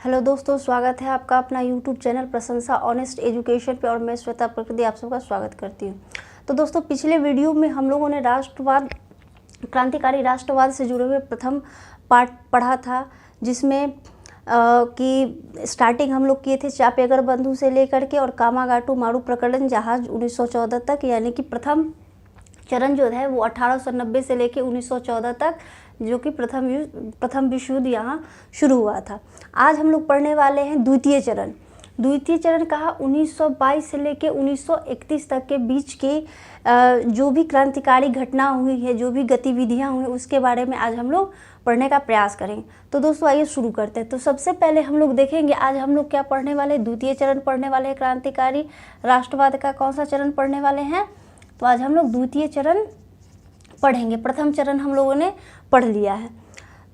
Hello दोस्तों, स्वागत है आपका अपना यूट्यूब चैनल प्रशंसा ऑनेस्ट एजुकेशन पे और मैं श्वेता प्रकृति आप सबका स्वागत करती हूँ। तो दोस्तों, पिछले वीडियो में हम लोगों ने राष्ट्रवाद, क्रांतिकारी राष्ट्रवाद से जुड़े हुए प्रथम पार्ट पढ़ा था, जिसमें कि स्टार्टिंग हम लोग किए थे चापेगर बंधु से लेकर के और कामागाटू मारू प्रकरण जहाज 1914 तक, यानी कि प्रथम चरण जो है वो 1890 से लेकर 1914 तक, जो कि प्रथम विश्व युद्ध यहाँ शुरू हुआ था। आज हम लोग पढ़ने वाले हैं द्वितीय चरण। द्वितीय चरण कहा 1922 से लेकर 1931 तक के बीच की जो भी क्रांतिकारी घटना हुई है, जो भी गतिविधियाँ हुई, उसके बारे में आज हम लोग पढ़ने का प्रयास करेंगे। तो दोस्तों आइए शुरू करते हैं। तो सबसे पहले हम लोग देखेंगे आज हम लोग क्या पढ़ने वाले हैं। द्वितीय चरण पढ़ने वाले हैं। क्रांतिकारी राष्ट्रवाद का कौन सा चरण पढ़ने वाले हैं? तो आज हम लोग द्वितीय चरण पढ़ेंगे। प्रथम चरण हम लोगों ने पढ़ लिया है।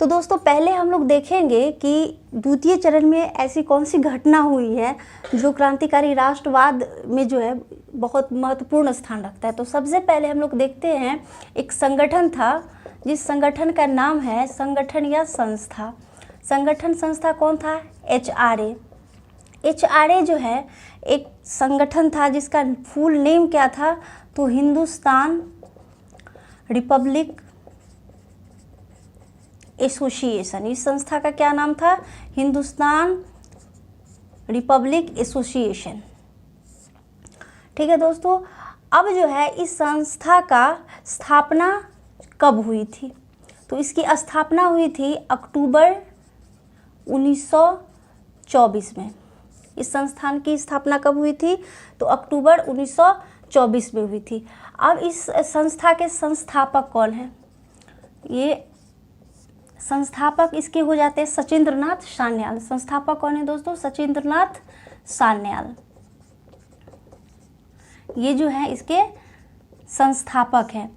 तो दोस्तों पहले हम लोग देखेंगे कि द्वितीय चरण में ऐसी कौन सी घटना हुई है जो क्रांतिकारी राष्ट्रवाद में जो है बहुत महत्वपूर्ण स्थान रखता है। तो सबसे पहले हम लोग देखते हैं, एक संगठन था जिस संगठन का नाम है संगठन या संस्था। संगठन संस्था कौन था? HRA। HRA जो है एक संगठन था जिसका फुल नेम क्या था? तो हिंदुस्तान रिपब्लिक एसोसिएशन। इस संस्था का क्या नाम था? Hindustan Republic association. ठीक है दोस्तों, अब जो है इस संस्था का स्थापना कब हुई थी? तो इसकी स्थापना हुई थी अक्टूबर 1924 में। इस संस्थान की स्थापना कब हुई थी? तो अक्टूबर 1924 में हुई थी। अब इस संस्था के संस्थापक कौन हैं? ये संस्थापक इसके हो जाते हैं सचिंद्रनाथ सान्याल। संस्थापक कौन है दोस्तों? सचिंद्रनाथ सान्याल। ये जो है इसके संस्थापक हैं।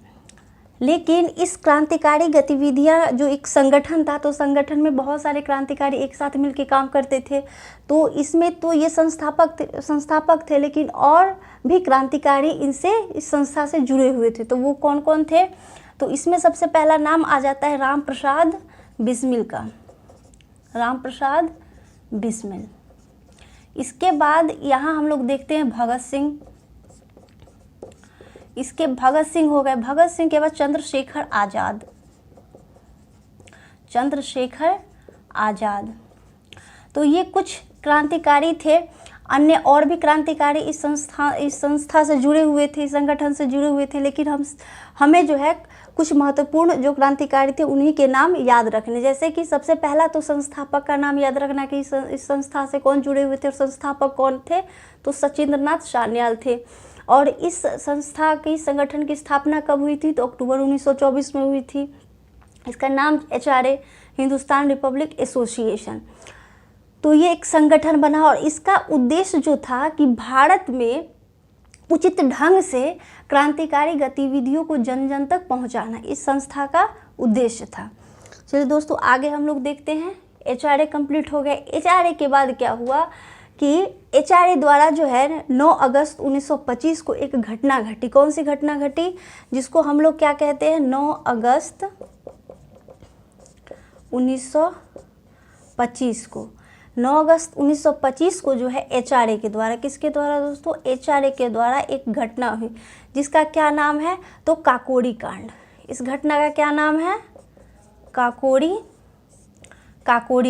लेकिन इस क्रांतिकारी गतिविधियां, जो एक संगठन था, तो संगठन में बहुत सारे क्रांतिकारी एक साथ मिलकर काम करते थे। तो इसमें तो ये संस्थापक थे, लेकिन और भी क्रांतिकारी इनसे, इस संस्था से जुड़े हुए थे। तो वो कौन कौन थे? तो इसमें सबसे पहला नाम आ जाता है राम प्रसाद बिस्मिल का। राम प्रसाद बिस्मिल। इसके बाद यहाँ हम लोग देखते हैं भगत सिंह। इसके भगत सिंह हो गए। भगत सिंह के बाद चंद्रशेखर आज़ाद। चंद्रशेखर आज़ाद। तो ये कुछ क्रांतिकारी थे। अन्य और भी क्रांतिकारी इस संस्था से जुड़े हुए थे, इस संगठन से जुड़े हुए थे। लेकिन हमें जो है कुछ महत्वपूर्ण जो क्रांतिकारी थे उन्हीं के नाम याद रखने। जैसे कि सबसे पहला तो संस्थापक का नाम याद रखना कि इस संस्था से कौन जुड़े हुए थे और संस्थापक कौन थे? तो सचिंद्रनाथ सान्याल थे। और इस संस्था की, संगठन की स्थापना कब हुई थी? तो अक्टूबर 1924 में हुई थी। इसका नाम HRA, हिंदुस्तान रिपब्लिक एसोसिएशन। तो ये एक संगठन बना और इसका उद्देश्य जो था कि भारत में उचित ढंग से क्रांतिकारी गतिविधियों को जन जन तक पहुंचाना, इस संस्था का उद्देश्य था। चलिए दोस्तों आगे हम लोग देखते हैं। HRA कंप्लीट हो गया। HRA के बाद क्या हुआ कि HRA द्वारा जो है 9 अगस्त 1925 को एक घटना घटी। कौन सी घटना घटी? जिसको हम लोग क्या कहते हैं? 9 अगस्त 1925 को। 9 अगस्त 1925 को जो है HRA के द्वारा, किसके द्वारा दोस्तों? HRA के द्वारा एक घटना हुई जिसका क्या नाम है? तो काकोरी कांड। इस घटना का क्या नाम है? काकोरी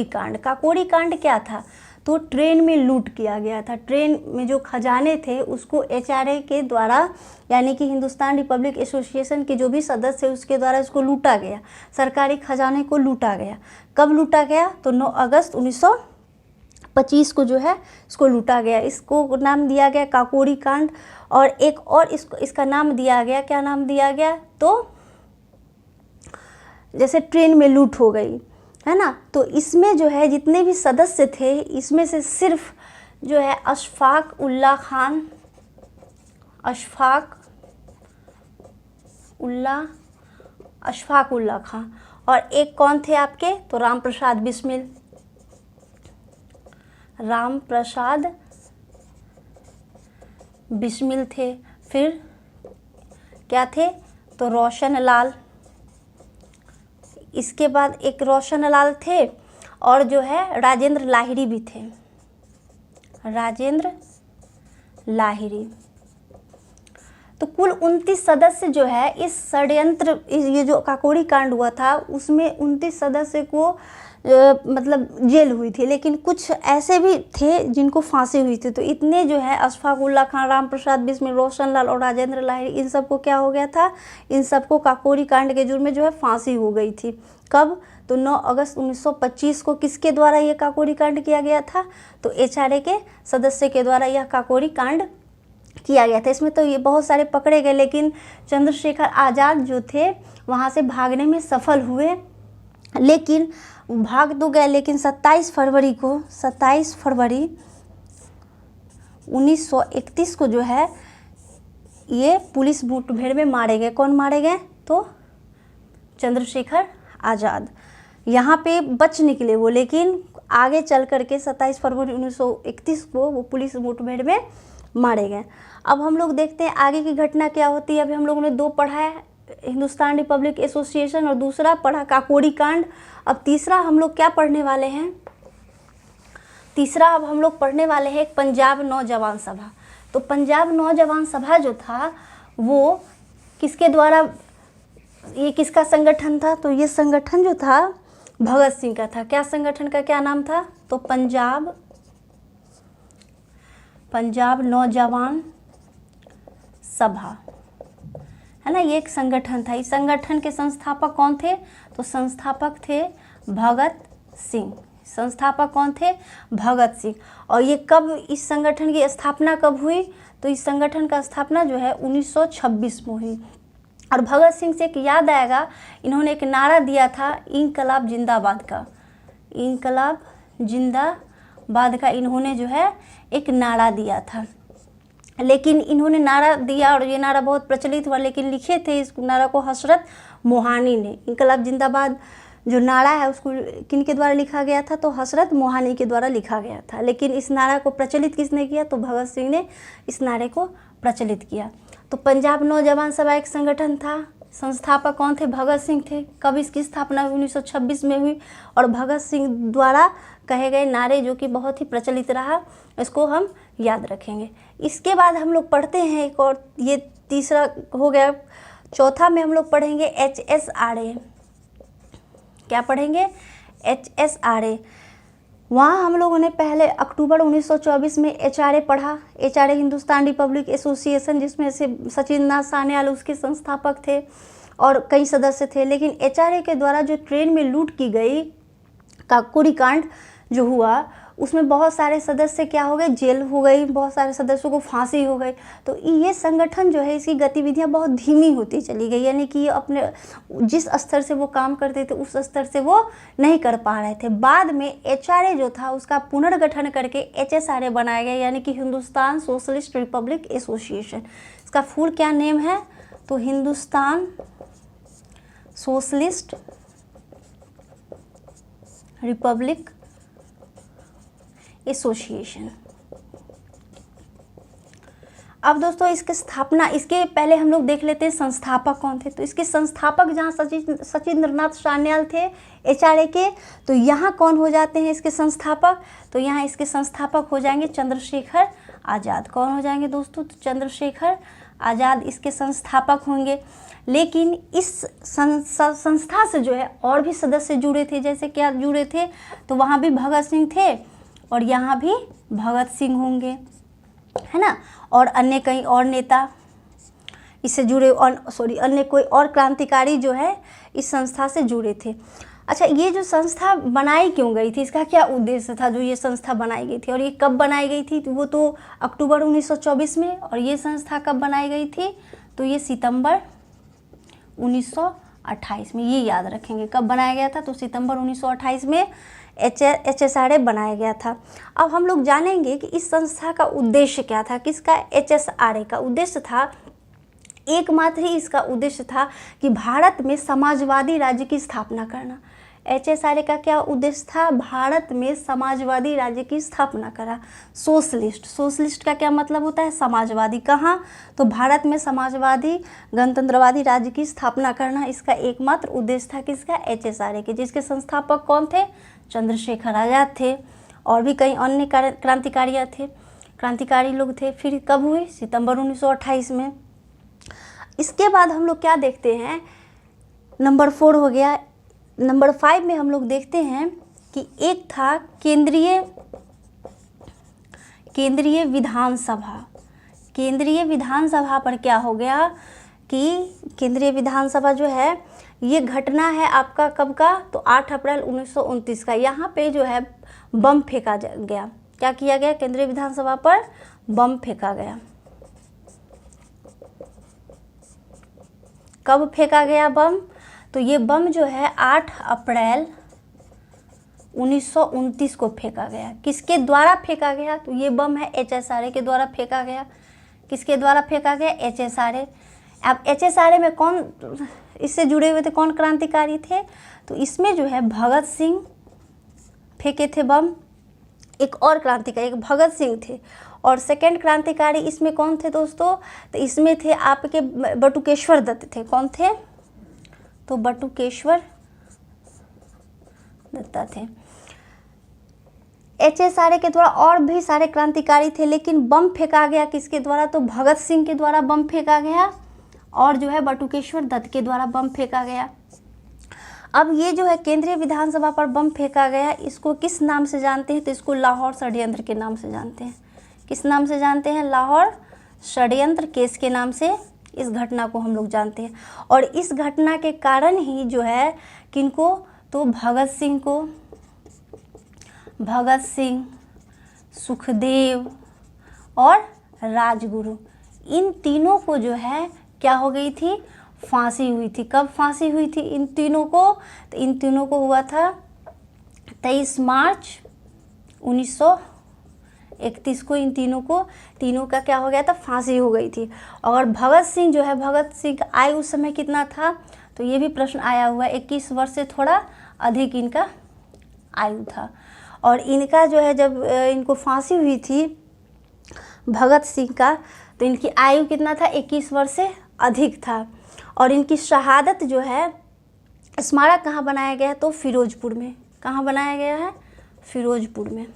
कांड। काकोरी कांड क्या था? तो ट्रेन में लूट किया गया था। ट्रेन में जो खजाने थे उसको HRA के द्वारा, यानी कि हिंदुस्तान रिपब्लिक एसोसिएशन के जो भी सदस्य है उसके द्वारा इसको लूटा गया। सरकारी खजाने को लूटा गया। कब लूटा गया? तो 9 अगस्त 1925 को जो है इसको लूटा गया। इसको नाम दिया गया काकोरी कांड। और एक और इसका नाम दिया गया, क्या नाम दिया गया? तो जैसे ट्रेन में लूट हो गई है ना, तो इसमें जो है जितने भी सदस्य थे, इसमें से सिर्फ जो है अशफाक उल्लाह खान और एक कौन थे आपके? तो राम प्रसाद बिस्मिल थे। फिर क्या थे? तो रोशन लाल। इसके बाद एक रोशन लाल थे और जो है राजेंद्र लाहिड़ी भी थे, राजेंद्र लाहिड़ी। तो कुल 29 सदस्य जो है इस षड्यंत्र, ये जो काकोरी कांड हुआ था उसमें 29 सदस्य को मतलब जेल हुई थी, लेकिन कुछ ऐसे भी थे जिनको फांसी हुई थी। तो इतने जो है अशफाक उल्ला खान, राम प्रसाद बिस्मिल, रोशन लाल और राजेंद्र लाहिड़ी, इन सबको क्या हो गया था, इन सबको काकोरी कांड के जुर्म में जो है फांसी हो गई थी। कब? तो 9 अगस्त 1925 को किसके द्वारा यह काकोरी कांड किया गया था? तो HRA के सदस्य के द्वारा यह काकोरी कांड किया गया था। इसमें तो ये बहुत सारे पकड़े गए, लेकिन चंद्रशेखर आज़ाद जो थे वहाँ से भागने में सफल हुए, लेकिन भाग तो गए, लेकिन 27 फरवरी 1931 को जो है ये पुलिस मुठभेड़ में मारे गए। कौन मारे गए? तो चंद्रशेखर आज़ाद। यहाँ पे बच निकले वो, लेकिन आगे चल करके 27 फरवरी 1931 को वो पुलिस मुठभेड़ में मारे गए। अब हम लोग देखते हैं आगे की घटना क्या होती है। अभी हम लोगों ने 2 पढ़ा है, हिंदुस्तान रिपब्लिक एसोसिएशन, और दूसरा पढ़ा काकोरी कांड। अब तीसरा हम लोग क्या पढ़ने वाले हैं? तीसरा अब हम लोग पढ़ने वाले हैं एक पंजाब नौजवान सभा। तो पंजाब नौजवान सभा जो था वो किसके द्वारा, ये किसका संगठन था? तो ये संगठन जो था भगत सिंह का था। क्या संगठन का क्या नाम था? तो पंजाब नौजवान सभा, है ना, ये एक संगठन था। इस संगठन के संस्थापक कौन थे? तो संस्थापक थे भगत सिंह। संस्थापक कौन थे? भगत सिंह। और ये कब, इस संगठन की स्थापना कब हुई? तो इस संगठन का स्थापना जो है 1926 में हुई। और भगत सिंह से एक याद आएगा, इन्होंने एक नारा दिया था इंकलाब जिंदाबाद का। इंकलाब जिंदाबाद का इन्होंने जो है एक नारा दिया था। लेकिन इन्होंने नारा दिया और ये नारा बहुत प्रचलित हुआ, लेकिन लिखे थे इस नारा को हसरत मोहानी ने। इंकलाब जिंदाबाद जो नारा है उसको किन के द्वारा लिखा गया था? तो हसरत मोहानी के द्वारा लिखा गया था। लेकिन इस नारा को प्रचलित किसने किया? तो भगत सिंह ने इस नारे को प्रचलित किया। तो पंजाब नौजवान सभा एक संगठन था, संस्थापक कौन थे? भगत सिंह थे। कब इसकी स्थापना 1926 में हुई। और भगत सिंह द्वारा कहे गए नारे जो कि बहुत ही प्रचलित रहा, इसको हम याद रखेंगे। इसके बाद हम लोग पढ़ते हैं एक और, ये तीसरा हो गया। चौथा में हम लोग पढ़ेंगे HSRA। क्या पढ़ेंगे? HSRA। वहाँ हम लोगों ने पहले अक्टूबर 1924 में HRA पढ़ा। HRA हिंदुस्तान रिपब्लिक एसोसिएशन, जिसमें से सचिंद्रनाथ सान्याल उसके संस्थापक थे और कई सदस्य थे। लेकिन HRA के द्वारा जो ट्रेन में लूट की गई, काकोरी कांड जो हुआ, उसमें बहुत सारे सदस्य क्या हो गए? जेल हो गई, बहुत सारे सदस्यों को फांसी हो गई। तो ये संगठन जो है इसकी गतिविधियां बहुत धीमी होती चली गई, यानी कि अपने जिस स्तर से वो काम करते थे उस स्तर से वो नहीं कर पा रहे थे। बाद में HRA जो था उसका पुनर्गठन करके HSRA बनाया गया, यानी कि हिंदुस्तान सोशलिस्ट रिपब्लिक एसोसिएशन। इसका फुल क्या नेम है? तो हिंदुस्तान सोशलिस्ट रिपब्लिक एसोसिएशन। अब दोस्तों इसके स्थापना, इसके पहले हम लोग देख लेते हैं संस्थापक कौन थे। तो इसके संस्थापक जहाँ सचिंद्रनाथ सान्याल थे HRA के, तो यहाँ कौन हो जाते हैं इसके संस्थापक? तो यहाँ इसके संस्थापक हो जाएंगे चंद्रशेखर आज़ाद। कौन हो जाएंगे दोस्तों? तो चंद्रशेखर आज़ाद इसके संस्थापक होंगे। लेकिन इस संस्था से जो है और भी सदस्य जुड़े थे। जैसे क्या जुड़े थे? तो वहाँ भी भगत सिंह थे और यहाँ भी भगत सिंह होंगे, है ना, और अन्य कई और नेता इससे जुड़े, और अन्य कोई और क्रांतिकारी जो है इस संस्था से जुड़े थे। अच्छा, ये जो संस्था बनाई क्यों गई थी, इसका क्या उद्देश्य था जो ये संस्था बनाई गई थी, और ये कब बनाई गई थी? तो वो तो अक्टूबर 1924 में। और ये संस्था कब बनाई गई थी? तो ये सितंबर 1928 में। ये याद रखेंगे कब बनाया गया था? तो सितंबर 1928 में HSRA बनाया गया था। अब हम लोग जानेंगे कि इस संस्था का उद्देश्य क्या था। किसका? HSRA का उद्देश्य था, एकमात्र ही इसका उद्देश्य था कि भारत में समाजवादी राज्य की स्थापना करना। HSRA का क्या उद्देश्य था? भारत में समाजवादी राज्य की स्थापना करा। सोशलिस्ट का क्या मतलब होता है? समाजवादी। कहाँ? तो भारत में समाजवादी गणतंत्रवादी राज्य की स्थापना करना इसका एकमात्र उद्देश्य था। किसका? HSRA के, जिसके संस्थापक कौन थे? चंद्रशेखर आजाद थे, और भी कई अन्य क्रांतिकारी लोग थे। फिर कब हुई? सितंबर 1928 में। इसके बाद हम लोग क्या देखते हैं? नंबर 4 हो गया। नंबर 5 में हम लोग देखते हैं कि एक था केंद्रीय विधानसभा। केंद्रीय विधानसभा पर क्या हो गया कि केंद्रीय विधानसभा जो है ये घटना है आपका कब का? तो 8 अप्रैल 1929 का। यहाँ पे जो है बम फेंका गया। क्या किया गया? केंद्रीय विधानसभा पर बम फेंका गया। कब फेंका गया बम? तो ये बम जो है 8 अप्रैल 1929 को फेंका गया। किसके द्वारा फेंका गया? तो ये बम है HSRA के द्वारा फेंका गया। किसके द्वारा फेंका गया? HSRA। अब HSRA में कौन इससे जुड़े हुए थे? कौन क्रांतिकारी थे? तो इसमें जो है भगत सिंह फेंके थे बम। एक और क्रांतिकारी, एक भगत सिंह थे, और सेकंड क्रांतिकारी इसमें कौन थे दोस्तों? तो इसमें थे आपके बटुकेश्वर दत्त थे। कौन थे? तो बटुकेश्वर दत्ता थे। HSRA के द्वारा और भी सारे क्रांतिकारी थे, लेकिन बम फेंका गया किसके द्वारा? तो भगत सिंह के द्वारा बम फेंका गया, और जो है बटुकेश्वर दत्त के द्वारा बम फेंका गया। अब ये जो है केंद्रीय विधानसभा पर बम फेंका गया, इसको किस नाम से जानते हैं? तो इसको लाहौर षड्यंत्र के नाम से जानते हैं। किस नाम से जानते हैं? लाहौर षड्यंत्र केस के नाम से इस घटना को हम लोग जानते हैं। और इस घटना के कारण ही जो है किनको? तो भगत सिंह, सुखदेव और राजगुरु, इन तीनों को जो है क्या हो गई थी? फांसी हुई थी। कब फांसी हुई थी इन तीनों को? तो इन तीनों को हुआ था 23 मार्च 1931 को। इन तीनों का क्या हो गया था? फांसी हो गई थी। और भगत सिंह जो है, भगत सिंह का आयु उस समय कितना था? तो ये भी प्रश्न आया हुआ है। 21 वर्ष से थोड़ा अधिक इनका आयु था। और इनका जो है जब इनको फांसी हुई थी भगत सिंह का, तो इनकी आयु कितना था? 21 वर्ष से अधिक था। और इनकी शहादत जो है स्मारक कहाँ बनाया गया है? तो फिरोजपुर में। कहाँ बनाया गया है? फिरोजपुर में।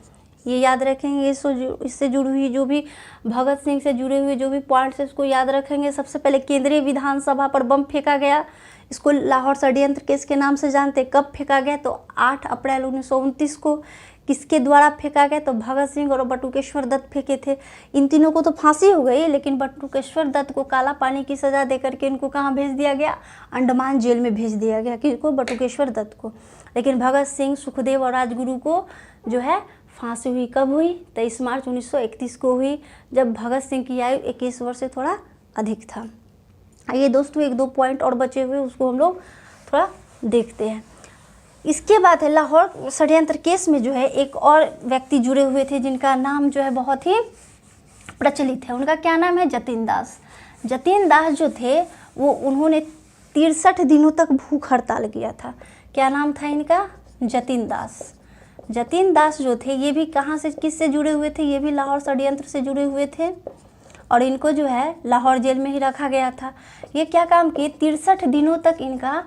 ये याद रखेंगे। इससे जुड़ी हुई जो भी भगत सिंह से जुड़े हुए जो भी पॉइंट्स है उसको याद रखेंगे। सबसे पहले केंद्रीय विधानसभा पर बम फेंका गया, इसको लाहौर षड्यंत्र केस के नाम से जानते। कब फेंका गया? तो 8 अप्रैल 1929 को। किसके द्वारा फेंका गया? तो भगत सिंह और बटुकेश्वर दत्त फेंके थे। इन तीनों को तो फांसी हो गई, लेकिन बटुकेश्वर दत्त को काला पानी की सज़ा दे करके इनको कहाँ भेज दिया गया? अंडमान जेल में भेज दिया गया। किसको? बटुकेश्वर दत्त को। लेकिन भगत सिंह, सुखदेव और राजगुरु को जो है फांसी हुई। कब हुई? 23 मार्च 1931 को हुई, जब भगत सिंह की आयु 21 वर्ष से थोड़ा अधिक था। ये दोस्तों 1-2 पॉइंट और बचे हुए, उसको हम लोग थोड़ा देखते हैं। इसके बाद है लाहौर षड्यंत्र केस में जो है एक और व्यक्ति जुड़े हुए थे, जिनका नाम जो है बहुत ही प्रचलित है। उनका क्या नाम है? जतिन दास। जतिन दास जो थे वो उन्होंने 63 दिनों तक भूख हड़ताल किया था। क्या नाम था इनका? जतिन दास। जतिन दास जो थे ये भी कहाँ से, किससे जुड़े हुए थे? ये भी लाहौर षड्यंत्र से जुड़े हुए थे, और इनको जो है लाहौर जेल में ही रखा गया था। ये क्या काम किए? 63 दिनों तक इनका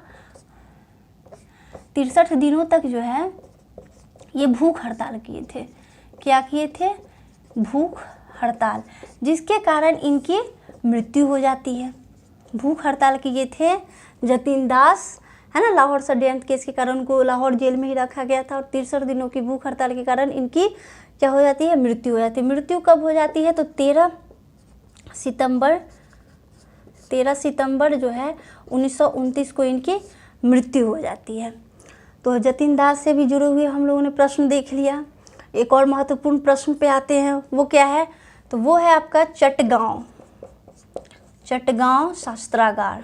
63 दिनों तक जो है ये भूख हड़ताल किए थे। क्या किए थे? भूख हड़ताल, जिसके कारण इनकी मृत्यु हो जाती है। भूख हड़ताल किए थे जतिन दास, है ना। लाहौर षड्यंत्र केस के कारण उनको लाहौर जेल में ही रखा गया था, और 63 दिनों की भूख हड़ताल के कारण इनकी क्या हो जाती है? मृत्यु हो जाती है। मृत्यु कब हो जाती है? तो 13 सितंबर जो है 1929 को इनकी मृत्यु हो जाती है। तो जतिन दास से भी जुड़े हुए हम लोगों ने प्रश्न देख लिया। एक और महत्वपूर्ण प्रश्न पे आते हैं, वो क्या है? तो वो है आपका चटगांव शस्त्रागार।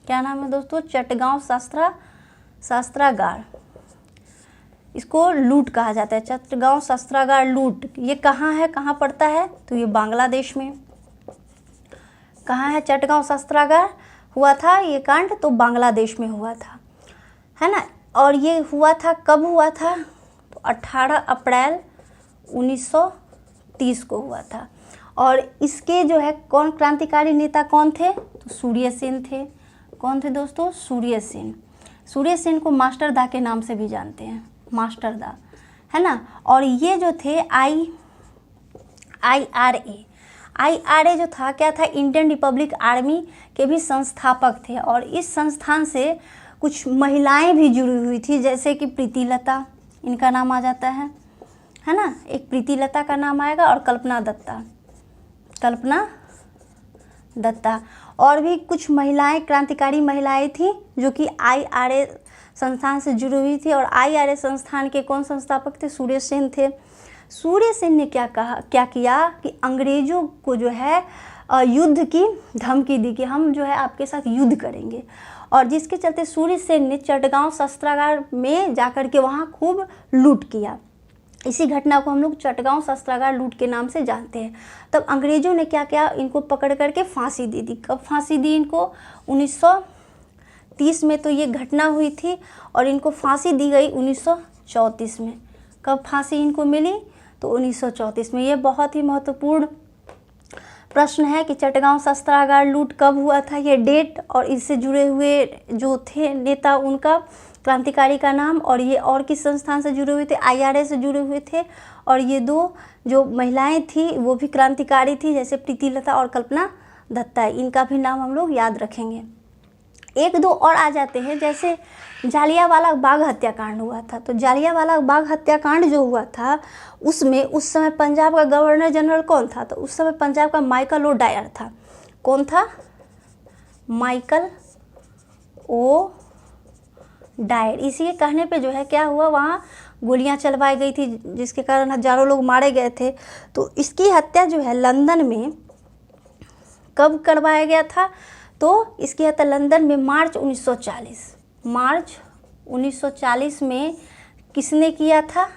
क्या नाम है दोस्तों? चटगांव शस्त्रागार। इसको लूट कहा जाता है। चटगांव शस्त्रागार लूट, ये कहाँ है, कहाँ पड़ता है? तो ये बांग्लादेश में। कहाँ है चटगांव शस्त्रागार? हुआ था ये कांड तो बांग्लादेश में हुआ था, है ना। और ये हुआ था, कब हुआ था? तो 18 अप्रैल 1930 को हुआ था। और इसके जो है कौन क्रांतिकारी नेता कौन थे? तो सूर्य सेन थे। कौन थे दोस्तों? सूर्य सेन। सूर्य सेन को मास्टर दा के नाम से भी जानते हैं, मास्टर दा, है ना। और ये जो थे IRA जो था क्या था? इंडियन रिपब्लिक आर्मी के भी संस्थापक थे। और इस संस्थान से कुछ महिलाएं भी जुड़ी हुई थी, जैसे कि प्रीति लता, इनका नाम आ जाता है ना। एक प्रीति लता का नाम आएगा और कल्पना दत्ता। और भी कुछ महिलाएं, क्रांतिकारी महिलाएं थी जो कि IRA संस्थान से जुड़ी हुई थी। और IRA संस्थान के कौन संस्थापक थे? सूर्य सेन थे। सूर्य सेन ने क्या किया कि अंग्रेजों को जो है युद्ध की धमकी दी कि हम जो है आपके साथ युद्ध करेंगे। और जिसके चलते सूर्य सेन ने चटगांव शस्त्रागार में जाकर के वहाँ खूब लूट किया। इसी घटना को हम लोग चटगांव शस्त्रागार लूट के नाम से जानते हैं। तब अंग्रेजों ने क्या किया? इनको पकड़ करके फांसी दे दी। कब फांसी दी इनको? 1930 में तो ये घटना हुई थी। और इनको फांसी दी गई 1934 में। कब फांसी इनको मिली? तो 1934 में। ये बहुत ही महत्वपूर्ण प्रश्न है कि चटगांव शस्त्रागार लूट कब हुआ था, ये डेट और इससे जुड़े हुए जो थे नेता उनका, क्रांतिकारी का नाम, और ये और किस संस्थान से जुड़े हुए थे? IRA से जुड़े हुए थे। और ये दो जो महिलाएं थी वो भी क्रांतिकारी थी, जैसे प्रीति लता और कल्पना दत्ता। इनका भी नाम हम लोग याद रखेंगे। एक दो और आ जाते हैं, जैसे जालियांवाला बाग हत्याकांड हुआ था। तो जालियांवाला बाग हत्याकांड जो हुआ था उसमें उस समय पंजाब का गवर्नर जनरल कौन था? तो उस समय पंजाब का माइकल ओ डायर था। कौन था? Michael O'Dwyer. इसी के कहने पे जो है क्या हुआ, वहाँ गोलियां चलवाई गई थी, जिसके कारण हजारों लोग मारे गए थे। तो इसकी हत्या जो है लंदन में कब करवाया गया था? तो इसकी हत्या लंदन में मार्च 1940 में किसने किया था?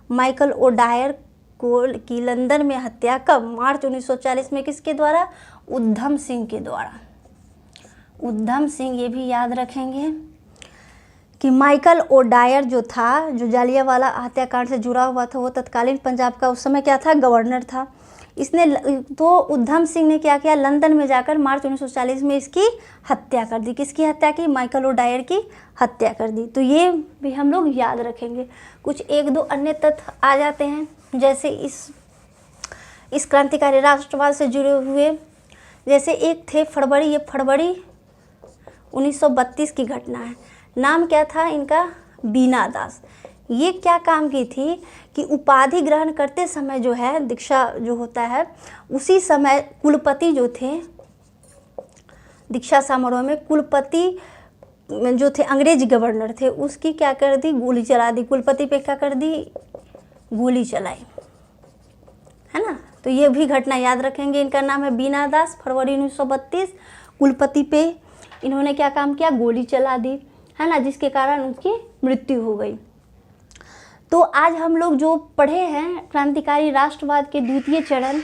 माइकल ओ डायर को की लंदन में हत्या कब? मार्च 1940 में। किसके द्वारा? उधम सिंह के द्वारा। उधम सिंह, ये भी याद रखेंगे कि माइकल ओ डायर जो था, जो जालियांवाला हत्याकांड से जुड़ा हुआ था, वो तत्कालीन पंजाब का उस समय क्या था? गवर्नर था। इसने तो उधम सिंह ने क्या किया? लंदन में जाकर मार्च 1940 में इसकी हत्या कर दी। किसकी हत्या की? माइकल ओ डायर की हत्या कर दी। तो ये भी हम लोग याद रखेंगे। कुछ एक दो अन्य तथ्य आ जाते हैं, जैसे इस क्रांतिकारी राष्ट्रवाद से जुड़े हुए, जैसे एक थे फरवरी, ये फरवरी 1932 की घटना है। नाम क्या था इनका? बीना दास। ये क्या काम की थी कि उपाधि ग्रहण करते समय जो है, दीक्षा जो होता है, उसी समय कुलपति जो थे, दीक्षा समारोह में कुलपति जो थे, अंग्रेज गवर्नर थे, उसकी क्या कर दी? गोली चला दी। कुलपति पे क्या कर दी? गोली चलाई, है ना। तो ये भी घटना याद रखेंगे। इनका नाम है बीना दास। फरवरी 1932 कुलपति पे इन्होंने क्या काम किया? गोली चला दी, है ना, जिसके कारण उनकी मृत्यु हो गई। तो आज हम लोग जो पढ़े हैं क्रांतिकारी राष्ट्रवाद के द्वितीय चरण,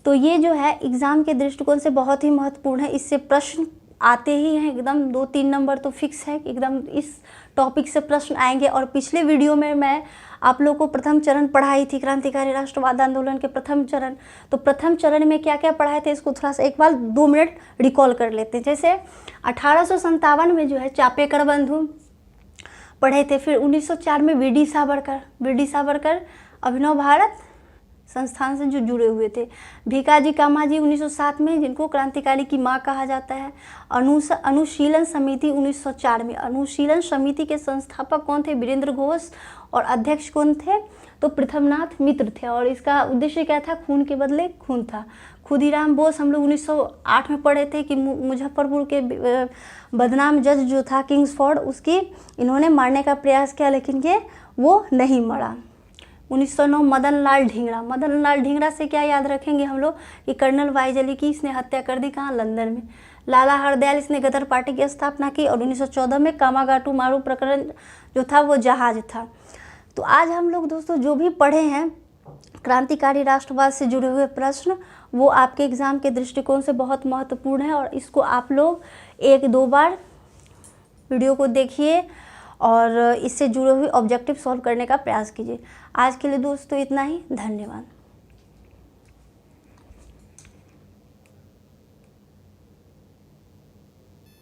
तो ये जो है एग्ज़ाम के दृष्टिकोण से बहुत ही महत्वपूर्ण है। इससे प्रश्न आते ही हैं, एकदम 2-3 नंबर तो फिक्स है, एकदम इस टॉपिक से प्रश्न आएंगे। और पिछले वीडियो में मैं आप लोगों को प्रथम चरण पढ़ाई थी, क्रांतिकारी राष्ट्रवाद आंदोलन के प्रथम चरण। तो प्रथम चरण में क्या क्या पढ़ाए थे, इसको थोड़ा सा एक बार 2 मिनट रिकॉल कर लेते हैं। जैसे 1857 में जो है चापेकर बंधु पढ़े थे। फिर 1904 में वी डी सावरकर अभिनव भारत संस्थान से जो जुड़े हुए थे। भीकाजी कामाजी 1907 में, जिनको क्रांतिकारी की माँ कहा जाता है। अनुशीलन समिति 1904 में। अनुशीलन समिति के संस्थापक कौन थे? वीरेंद्र घोष। और अध्यक्ष कौन थे? तो पृथ्वीनाथ मित्र थे। और इसका उद्देश्य क्या था? खून के बदले खून था। खुदीराम बोस हम लोग 1908 में पढ़े थे कि मुजफ्फरपुर के बदनाम जज जो था किंग्सफोर्ड, उसकी इन्होंने मारने का प्रयास किया, लेकिन ये वो नहीं मरा। 1909 मदन लाल ढींगरा से क्या याद रखेंगे हम लोग कि कर्नल वाइजली की इसने हत्या कर दी। कहाँ? लंदन में। लाला हरदयाल, इसने गदर पार्टी की स्थापना की। और 1914 में कामागाटू मारू प्रकरण जो था वो जहाज था। तो आज हम लोग दोस्तों जो भी पढ़े हैं क्रांतिकारी राष्ट्रवाद से जुड़े हुए प्रश्न, वो आपके एग्ज़ाम के दृष्टिकोण से बहुत महत्वपूर्ण है। और इसको आप लोग 1-2 बार वीडियो को देखिए और इससे जुड़े हुए ऑब्जेक्टिव सॉल्व करने का प्रयास कीजिए। आज के लिए दोस्तों इतना ही, धन्यवाद।